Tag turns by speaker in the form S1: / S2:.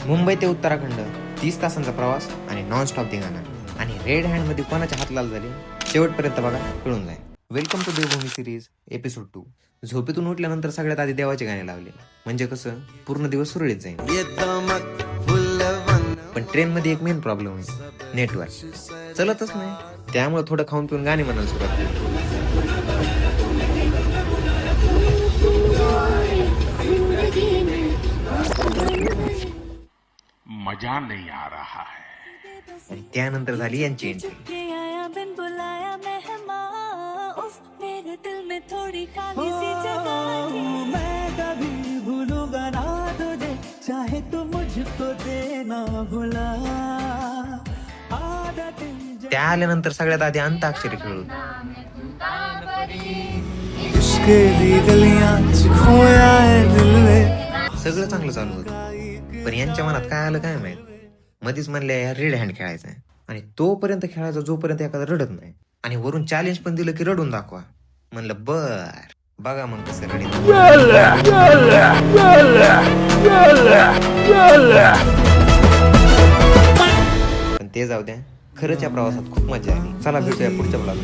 S1: मुंबई ते उत्तराखंड 30 तासांचा प्रवास आणि नॉन स्टॉप धिंगाणा आणि रेड हँड मध्ये कोणाच्या हात लाल झाले शेवटपर्यंत बघा, कळून जाईल. Welcome to Devbhoomi series episode 2. झोपेतून उठल्यानंतर सगळ्यात आधी देवाचे गाणे लावले, म्हणजे कसं पूर्ण दिवस सुरळीत जाईल. पण ट्रेन मध्ये एक मेन प्रॉब्लेम आहे, नेटवर्क चलतच नाही. त्यामुळे थोडं खाऊन पिऊन गाणे म्हणायला सुरुवात केली.
S2: मजा नहीं आ रहा है.
S1: आणि त्यानंतर झाली यांची एंट्री.
S3: चाहे तू मुझको देना भुला.
S1: त्या आल्यानंतर सगळ्यात आधी अंताक्षरी खेळू. सगळं चांगलं चालू होतं, पण यांच्या मनात काय आलं काय माहित. मध्येच म्हणले रेड हँड खेळायचा आहे, आणि तोपर्यंत खेळायचा जोपर्यंत एखादा रडत नाही. आणि वरून चॅलेंज पण दिलं की रडून दाखवा. म्हणलं बर बघा मग कसं रडीत. पण ते जाऊ द्या, खरंच या प्रवासात खूप मजा आली. चला भेटूया पुढच्या ब्लॉग.